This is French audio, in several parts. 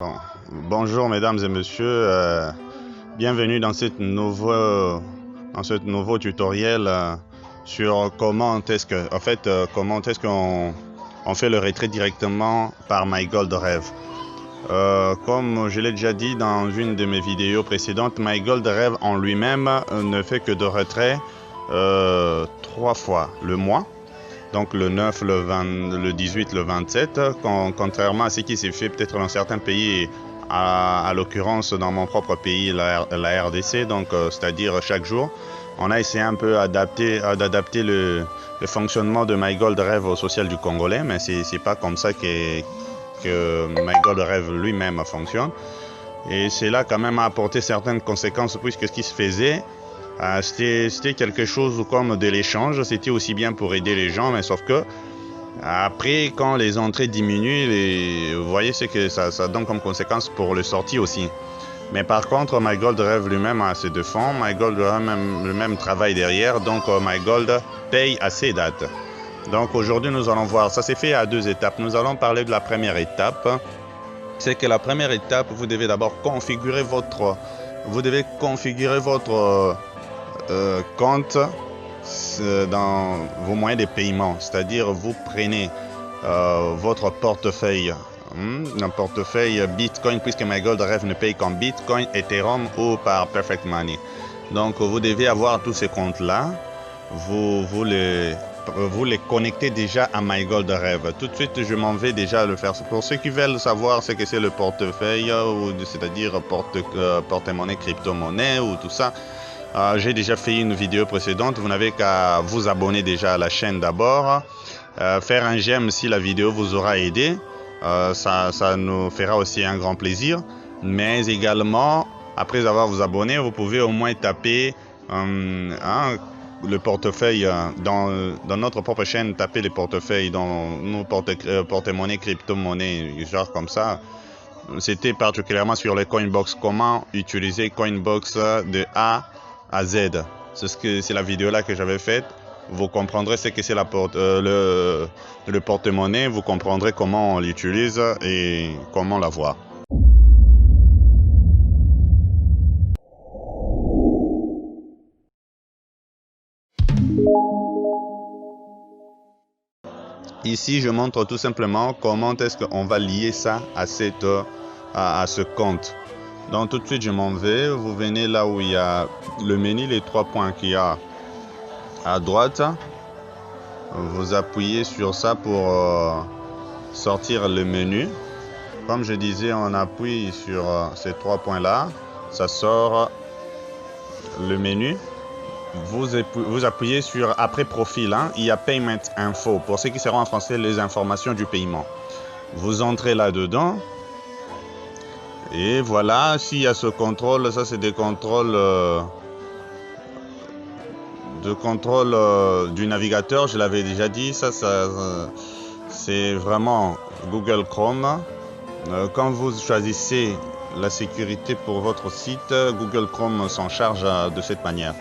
Bon, bonjour mesdames et messieurs, bienvenue dans ce nouveau tutoriel sur comment est-ce qu'on fait le retrait directement par MyGoldRev. Comme je l'ai déjà dit dans une de mes vidéos précédentes, MyGoldRev en lui-même ne fait que de retrait 3 fois le mois. Donc le 9, le 20, le 18, le 27, contrairement à ce qui s'est fait peut-être dans certains pays, à l'occurrence dans mon propre pays, la RDC, donc c'est-à-dire chaque jour, on a essayé un peu d'adapter le fonctionnement de MyGoldRev au social du Congolais, mais c'est pas comme ça que MyGoldRev lui-même fonctionne. Et cela quand même a apporté certaines conséquences, puisque ce qui se faisait, c'était quelque chose comme de l'échange, c'était aussi bien pour aider les gens, mais sauf que après, quand les entrées diminuent, vous voyez ce que ça donne comme conséquence pour le sortie aussi. Mais par contre, MyGoldRev lui-même a ses deux fonds, MyGoldRev lui-même travaille derrière, donc MyGold paye à ses dates. Donc aujourd'hui, nous allons voir, ça s'est fait à 2 étapes. Nous allons parler de la première étape. C'est que la première étape, vous devez d'abord configurer votre compte dans vos moyens de paiement, c'est-à-dire vous prenez votre portefeuille, un portefeuille Bitcoin, puisque MyGoldRev ne paye qu'en Bitcoin, Ethereum ou par Perfect Money. Donc vous devez avoir tous ces comptes-là, vous les connectez déjà à MyGoldRev. Tout de suite, je m'en vais déjà le faire. Pour ceux qui veulent savoir ce que c'est le portefeuille, c'est-à-dire porte-monnaie, crypto-monnaie ou tout ça, j'ai déjà fait une vidéo précédente. Vous n'avez qu'à vous abonner déjà à la chaîne d'abord, faire un j'aime si la vidéo vous aura aidé. Ça nous fera aussi un grand plaisir. Mais également, après avoir vous abonné, vous pouvez au moins taper le portefeuille dans notre propre chaîne, taper les portefeuilles dans nos porte-monnaie, crypto-monnaie, genre comme ça. C'était particulièrement sur les Coinbox, comment utiliser Coinbox de A à Z. C'est la vidéo là que j'avais faite. Vous comprendrez ce que c'est le porte-monnaie, vous comprendrez comment on l'utilise et comment l'avoir. Ici, je montre tout simplement comment est-ce qu'on va lier ça à ce compte. Donc tout de suite, je m'en vais. Vous venez là où il y a le menu, les 3 points qu'il y a à droite. Vous appuyez sur ça pour sortir le menu. Comme je disais, on appuie sur ces 3 points là, ça sort le menu. Vous appuyez sur après profil, il y a payment info, pour ceux qui seront en français, les informations du paiement. Vous entrez là dedans et voilà. S'il y a ce contrôle, ça c'est des contrôles du navigateur, je l'avais déjà dit. Ça c'est vraiment Google Chrome. Quand vous choisissez la sécurité pour votre site, Google Chrome s'en charge de cette manière.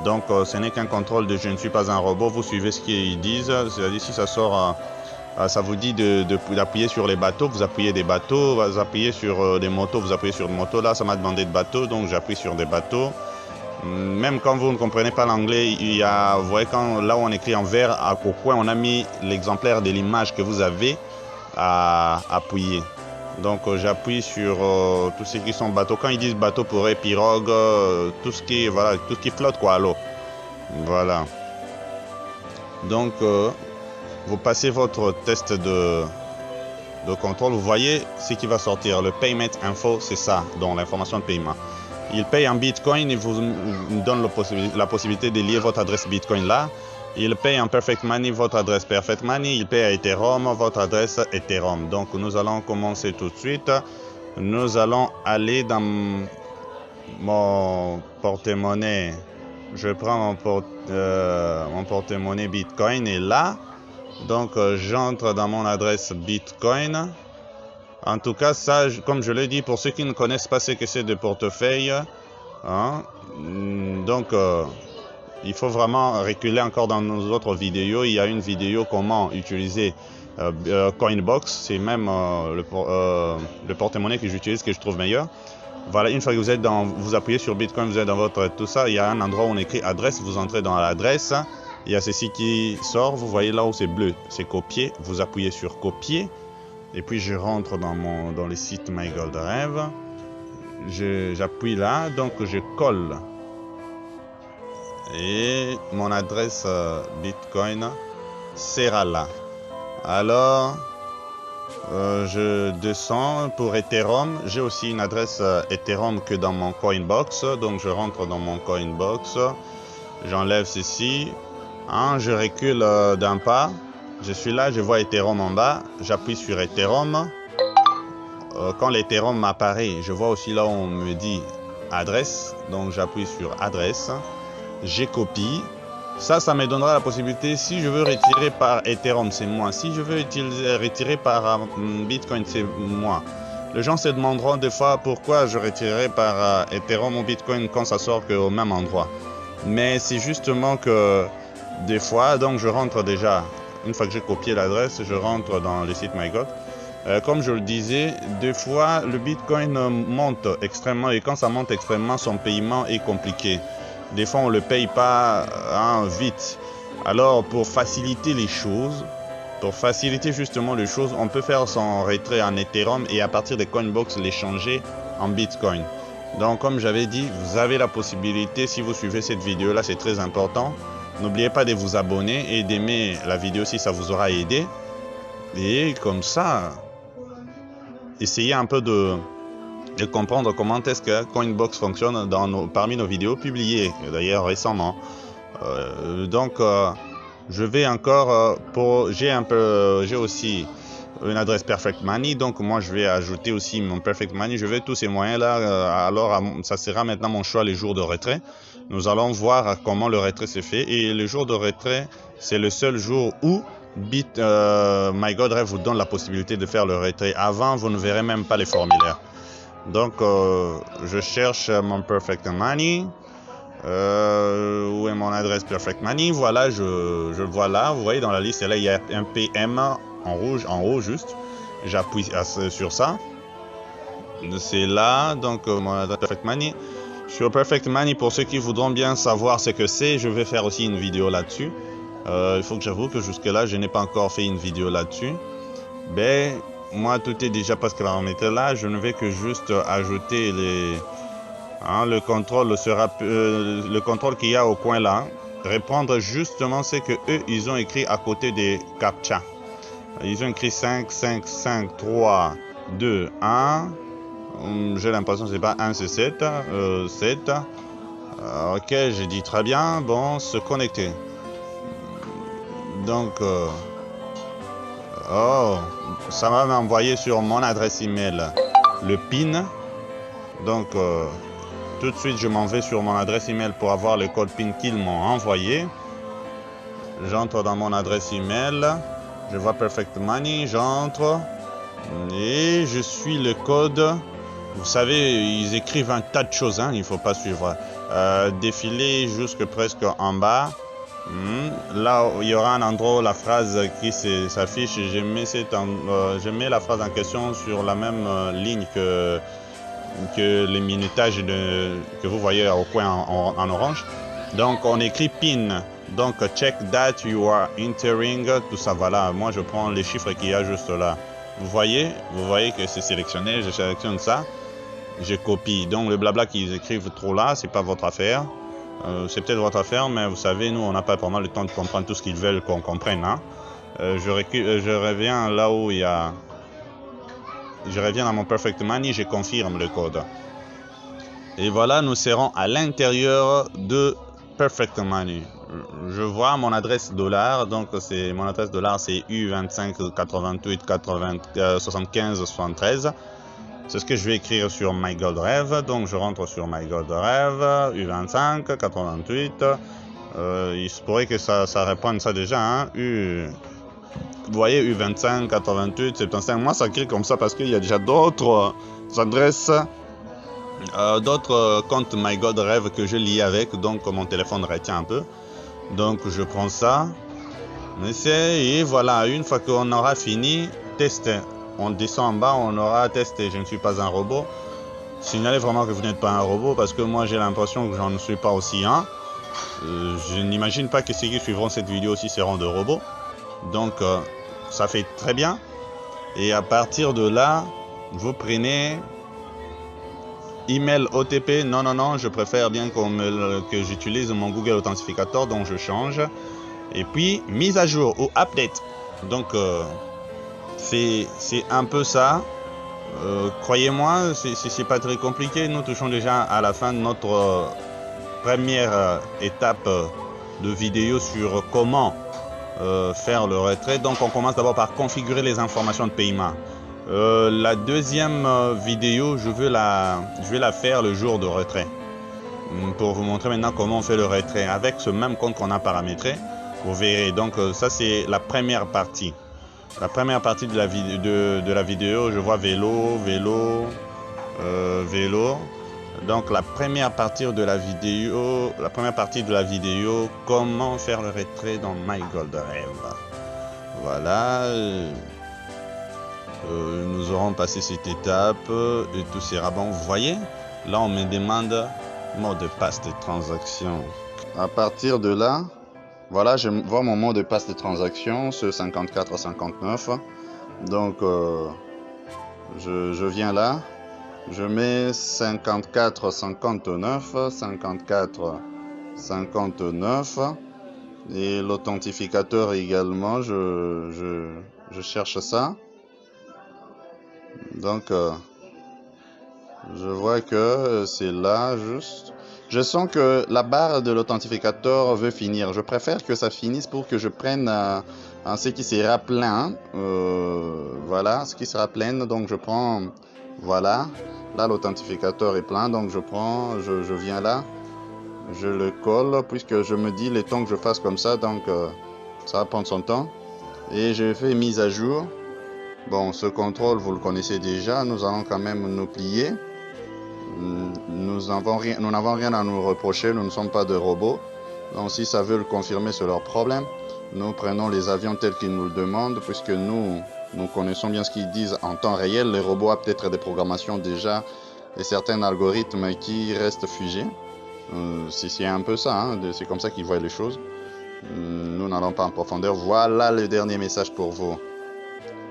Donc ce n'est qu'un contrôle de je ne suis pas un robot, vous suivez ce qu'ils disent. C'est-à-dire si ça sort, ça vous dit d'appuyer sur les bateaux, vous appuyez des bateaux, vous appuyez sur des motos, vous appuyez sur des motos. Là ça m'a demandé de bateaux, donc j'appuie sur des bateaux. Même quand vous ne comprenez pas l'anglais, vous voyez là où on écrit en vert, au coin on a mis l'exemplaire de l'image que vous avez à appuyer. Donc j'appuie sur tous ceux qui sont bateaux. Quand ils disent bateau pour pirogue, tout ce qui flotte quoi à l'eau. Voilà. Donc vous passez votre test de contrôle. Vous voyez ce qui va sortir. Le payment info, c'est ça, donc l'information de paiement. Il paye en Bitcoin, il vous donne la possibilité de lier votre adresse Bitcoin là. Il paye en Perfect Money votre adresse Perfect Money. Il paye à Ethereum votre adresse Ethereum. Donc nous allons commencer tout de suite. Nous allons aller dans mon porte-monnaie. Je prends mon porte-monnaie Bitcoin et là, donc j'entre dans mon adresse Bitcoin. En tout cas, ça, comme je l'ai dit, pour ceux qui ne connaissent pas ce que c'est de portefeuille, donc il faut vraiment reculer encore dans nos autres vidéos. Il y a une vidéo comment utiliser Coinbox, c'est même le porte-monnaie que j'utilise, que je trouve meilleur. Voilà, une fois que vous êtes vous appuyez sur Bitcoin, vous êtes dans votre tout ça, il y a un endroit où on écrit adresse, vous entrez dans l'adresse, il y a ceci qui sort, vous voyez là où c'est bleu, c'est copier, vous appuyez sur copier, et puis je rentre dans le site MyGoldRêve, j'appuie là, donc je colle, et mon adresse Bitcoin sera là. Alors, je descends pour Ethereum. J'ai aussi une adresse Ethereum que dans mon Coinbox. Donc, je rentre dans mon Coinbox. J'enlève ceci. Je recule d'un pas. Je suis là, je vois Ethereum en bas. J'appuie sur Ethereum. Quand l'Ethereum m'apparaît, je vois aussi là où on me dit adresse. Donc, j'appuie sur adresse. J'ai copie. Ça me donnera la possibilité, si je veux retirer par Ethereum, c'est moi. Si je veux retirer par Bitcoin, c'est moi. Les gens se demanderont des fois pourquoi je retirerai par Ethereum ou Bitcoin quand ça sort au même endroit. Mais c'est justement que des fois, donc je rentre déjà, une fois que j'ai copié l'adresse, je rentre dans le site MyGold. Comme je le disais, des fois le Bitcoin monte extrêmement et quand ça monte extrêmement, son paiement est compliqué. Des fois, on ne le paye pas vite. Alors, pour faciliter les choses, pour faciliter justement les choses, on peut faire son retrait en Ethereum et à partir de Coinbox, l'échanger en Bitcoin. Donc, comme j'avais dit, vous avez la possibilité, si vous suivez cette vidéo-là, c'est très important. N'oubliez pas de vous abonner et d'aimer la vidéo si ça vous aura aidé. Et comme ça, essayez un peu de comprendre comment est-ce que Coinbox fonctionne parmi nos vidéos publiées, d'ailleurs récemment. Je vais encore j'ai aussi une adresse Perfect Money, donc moi je vais ajouter aussi mon Perfect Money. Je vais tous ces moyens là. Alors ça sera maintenant mon choix les jours de retrait. Nous allons voir comment le retrait se fait et le jour de retrait, c'est le seul jour où MyGoldRêve vous donne la possibilité de faire le retrait. Avant, vous ne verrez même pas les formulaires. Donc, je cherche mon Perfect Money. Où est mon adresse Perfect Money? Voilà, je le vois là. Vous voyez dans la liste, là, il y a un PM en rouge, en haut juste. J'appuie sur ça. C'est là, donc mon adresse Perfect Money. Sur Perfect Money, pour ceux qui voudront bien savoir ce que c'est, je vais faire aussi une vidéo là-dessus. Il faut que j'avoue que jusque-là, je n'ai pas encore fait une vidéo là-dessus. Ben, moi, tout est déjà parce que paramétré là. Je ne vais que juste ajouter le contrôle le contrôle qu'il y a au coin là. Répondre justement ce que eux ils ont écrit à côté des CAPTCHA. Ils ont écrit 5, 5, 5, 3, 2, 1. J'ai l'impression que c'est pas 1, c'est 7. 7. Ok, j'ai dit très bien. Bon, se connecter. Donc, ça va m'envoyer sur mon adresse email le PIN. Donc, tout de suite, je m'en vais sur mon adresse email pour avoir le code PIN qu'ils m'ont envoyé. J'entre dans mon adresse email. Je vois Perfect Money. J'entre. Et je suis le code. Vous savez, ils écrivent un tas de choses. Il ne faut pas suivre. Défiler jusque presque en bas. Là, il y aura un endroit où la phrase qui s'affiche. Je mets la phrase en question sur la même ligne que les minutages que vous voyez au coin en orange. Donc, on écrit PIN. Donc, check that you are entering. Tout ça, voilà. Moi, je prends les chiffres qu'il y a juste là. Vous voyez que c'est sélectionné. Je sélectionne ça. Je copie. Donc, le blabla qu'ils écrivent trop là, c'est pas votre affaire. C'est peut-être votre affaire, mais vous savez, nous, on n'a pas vraiment le temps de comprendre tout ce qu'ils veulent qu'on comprenne. Je reviens là où il y a... Je reviens à mon Perfect Money, je confirme le code. Et voilà, nous serons à l'intérieur de Perfect Money. Je vois mon adresse dollar, donc mon adresse dollar c'est U25 88 75 73. C'est ce que je vais écrire sur MyGoldRêve. Donc je rentre sur MyGoldRêve, U25 88. Il se pourrait que ça réponde ça déjà. Vous voyez, U25, 88, 75. Moi, ça écrit comme ça parce qu'il y a déjà d'autres adresses, d'autres comptes MyGoldRêve que je lis avec. Donc, mon téléphone retient un peu. Donc, je prends ça. On essaie et voilà, une fois qu'on aura fini, tester. On descend en bas, on aura testé. Je ne suis pas un robot. Signalez vraiment que vous n'êtes pas un robot parce que moi j'ai l'impression que j'en suis pas aussi un. Je n'imagine pas que ceux qui suivront cette vidéo aussi seront de robots. Donc ça fait très bien. Et à partir de là, vous prenez email OTP. Non, je préfère bien que j'utilise mon Google Authentificator, donc je change. Et puis mise à jour ou update. Donc c'est un peu ça. Croyez-moi, c'est pas très compliqué. Nous touchons déjà à la fin de notre première étape de vidéo sur comment faire le retrait. Donc on commence d'abord par configurer les informations de paiement. La deuxième vidéo, je vais la faire le jour de retrait. Pour vous montrer maintenant comment on fait le retrait avec ce même compte qu'on a paramétré. Vous verrez. Donc ça c'est la première partie. La première partie de la vidéo, je vois vélo. Donc la première partie de la vidéo, comment faire le retrait dans MyGoldRêve. Voilà. Nous aurons passé cette étape et tout sera bon. Vous voyez, là on me demande mot de passe de transaction. À partir de là, voilà, je vois mon mot de passe de transaction, ce 5459. Donc, je viens là, je mets 5459, et l'authentificateur également, je cherche ça. Donc, je vois que c'est là juste. Je sens que la barre de l'authentificateur veut finir. Je préfère que ça finisse pour que je prenne ce qui sera plein. Voilà, ce qui sera plein. Donc je prends, voilà. Là l'authentificateur est plein. Donc je prends, je viens là. Je le colle puisque je me dis le temps que je fasse comme ça. Donc ça va prendre son temps. Et je fais mise à jour. Bon, ce contrôle, vous le connaissez déjà. Nous allons quand même nous plier. Nous n'avons rien à nous reprocher, nous ne sommes pas de robots. Donc si ça veut le confirmer, c'est leur problème. Nous prenons les avions tels qu'ils nous le demandent, puisque nous connaissons bien ce qu'ils disent en temps réel. Les robots ont peut-être des programmations déjà et certains algorithmes qui restent figés. C'est un peu ça, hein, c'est comme ça qu'ils voient les choses. Nous n'allons pas en profondeur. Voilà le dernier message pour vous.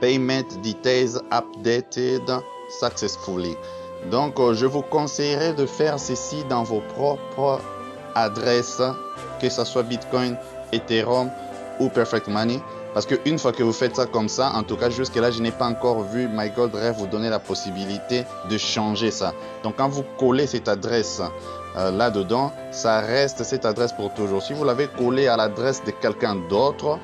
Payment details updated successfully. Donc, je vous conseillerais de faire ceci dans vos propres adresses, que ce soit Bitcoin, Ethereum ou Perfect Money. Parce qu'une fois que vous faites ça comme ça, en tout cas jusque-là, je n'ai pas encore vu MyGoldRêve vous donner la possibilité de changer ça. Donc, quand vous collez cette adresse là-dedans, ça reste cette adresse pour toujours. Si vous l'avez collé à l'adresse de quelqu'un d'autre,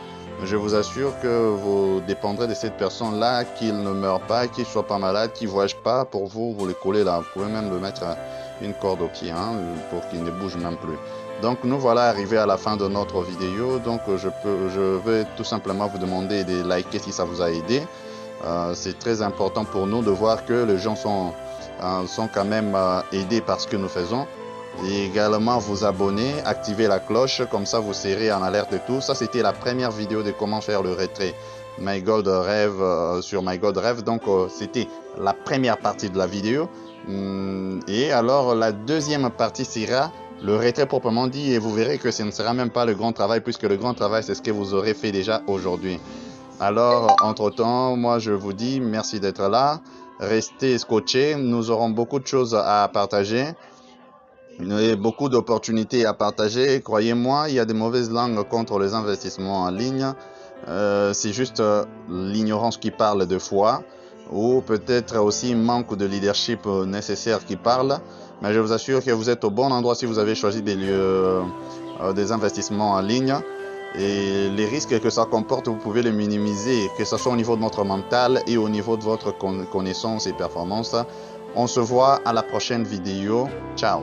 je vous assure que vous dépendrez de cette personne-là, qu'il ne meure pas, qu'il ne soit pas malade, qu'il ne voyage pas. Pour vous, vous le collez là. Vous pouvez même le mettre une corde au pied hein, pour qu'il ne bouge même plus. Donc nous voilà arrivés à la fin de notre vidéo. Donc je vais tout simplement vous demander de liker si ça vous a aidé. C'est très important pour nous de voir que les gens sont quand même aidés par ce que nous faisons. Et également vous abonner, activer la cloche, comme ça vous serez en alerte de tout. Ça c'était la première vidéo de comment faire le retrait MyGoldRêve sur MyGoldRêve. Donc c'était la première partie de la vidéo. Et alors la deuxième partie sera le retrait proprement dit, et vous verrez que ce ne sera même pas le grand travail, puisque le grand travail c'est ce que vous aurez fait déjà aujourd'hui. Alors entre temps, moi je vous dis merci d'être là, restez scotchés, nous aurons beaucoup de choses à partager. Il y a beaucoup d'opportunités à partager. Croyez-moi, il y a des mauvaises langues contre les investissements en ligne. C'est juste l'ignorance qui parle de foi, ou peut-être aussi manque de leadership nécessaire qui parle. Mais je vous assure que vous êtes au bon endroit si vous avez choisi des investissements en ligne. Et les risques que ça comporte, vous pouvez les minimiser, que ce soit au niveau de votre mental et au niveau de votre connaissance et performance. On se voit à la prochaine vidéo. Ciao!